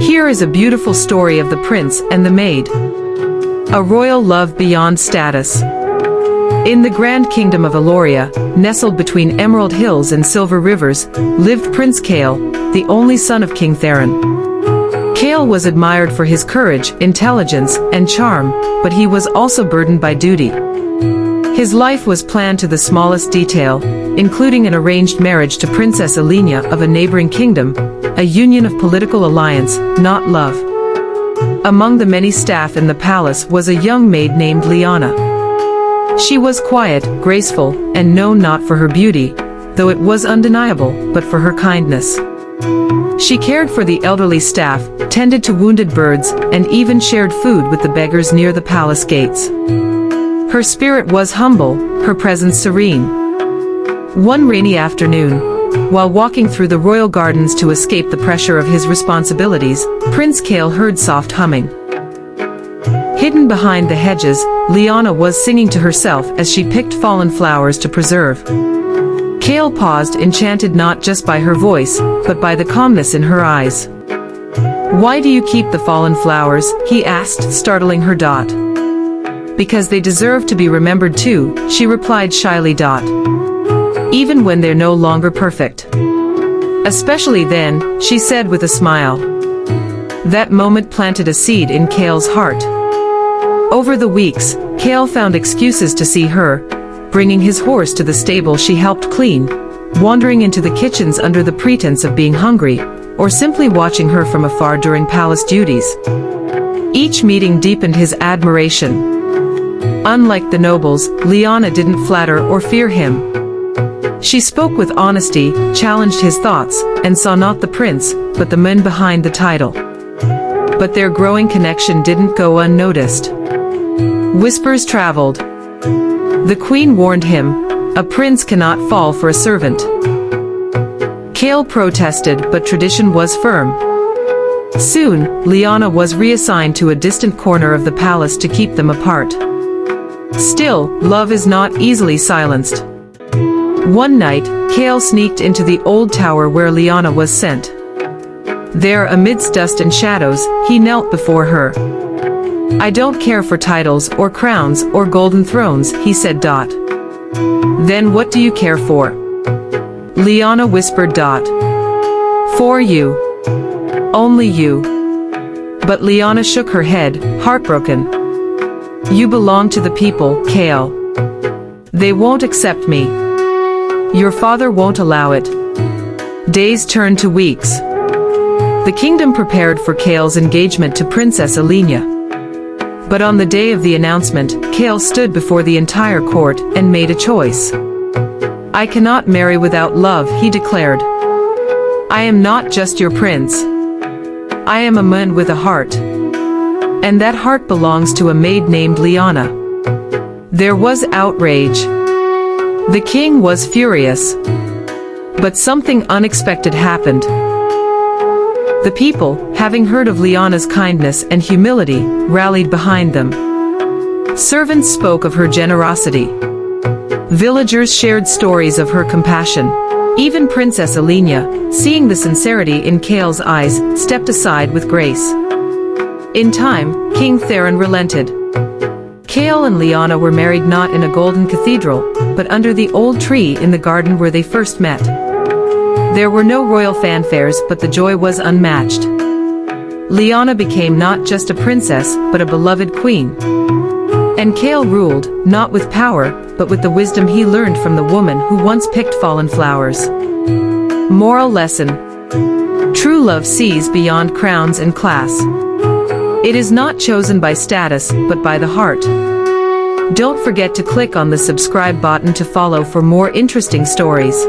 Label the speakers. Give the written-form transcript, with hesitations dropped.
Speaker 1: Here is a beautiful story of the prince and the maid. A royal love beyond status. In the grand kingdom of Eloria, nestled between emerald hills and silver rivers, lived Prince Kale, the only son of King Theron. Kale was admired for his courage, intelligence, and charm, but he was also burdened by duty. His life was planned to the smallest detail, including an arranged marriage to Princess Elenia of a neighboring kingdom, a union of political alliance, not love. Among the many staff in the palace was a young maid named Liana. She was quiet, graceful, and known not for her beauty, though it was undeniable, but for her kindness. She cared for the elderly staff, tended to wounded birds, and even shared food with the beggars near the palace gates. Her spirit was humble, her presence serene. One rainy afternoon, while walking through the royal gardens to escape the pressure of his responsibilities, Prince Kale heard soft humming. Hidden behind the hedges, Liana was singing to herself as she picked fallen flowers to preserve. Kale paused, enchanted not just by her voice, but by the calmness in her eyes. "Why do you keep the fallen flowers?" he asked, startling her. "Because they deserve to be remembered too," she replied shyly. "Even when they're no longer perfect. Especially then," she said with a smile. That moment planted a seed in Kale's heart. Over the weeks, Kale found excuses to see her, bringing his horse to the stable she helped clean, wandering into the kitchens under the pretense of being hungry, or simply watching her from afar during palace duties. Each meeting deepened his admiration. Unlike the nobles, Liana didn't flatter or fear him. She spoke with honesty, challenged his thoughts, and saw not the prince, but the men behind the title. But their growing connection didn't go unnoticed. Whispers traveled. The queen warned him, "A prince cannot fall for a servant." Kale protested, but tradition was firm. Soon, Liana was reassigned to a distant corner of the palace to keep them apart. Still, love is not easily silenced. One night, Kale sneaked into the old tower where Liana was sent. There, amidst dust and shadows, he knelt before her. "I don't care for titles, or crowns, or golden thrones," he said. "Then what do you care for?" Liana whispered. "For you. Only you." But Liana shook her head, heartbroken. "You belong to the people, Kale. They won't accept me. Your father won't allow it." Days turned to weeks. The kingdom prepared for Kale's engagement to Princess Elenia. But on the day of the announcement, Kale stood before the entire court and made a choice. "I cannot marry without love," he declared. "I am not just your prince. I am a man with a heart. And that heart belongs to a maid named Liana." There was outrage. The king was furious. But something unexpected happened. The people, having heard of Liana's kindness and humility, rallied behind them. Servants spoke of her generosity. Villagers shared stories of her compassion. Even Princess Elenia, seeing the sincerity in Kale's eyes, stepped aside with grace. In time, King Theron relented. Kale and Liana were married not in a golden cathedral, but under the old tree in the garden where they first met. There were no royal fanfares, but the joy was unmatched. Liana became not just a princess, but a beloved queen. And Kale ruled, not with power, but with the wisdom he learned from the woman who once picked fallen flowers. Moral lesson. True love sees beyond crowns and class. It is not chosen by status, but by the heart. Don't forget to click on the subscribe button to follow for more interesting stories.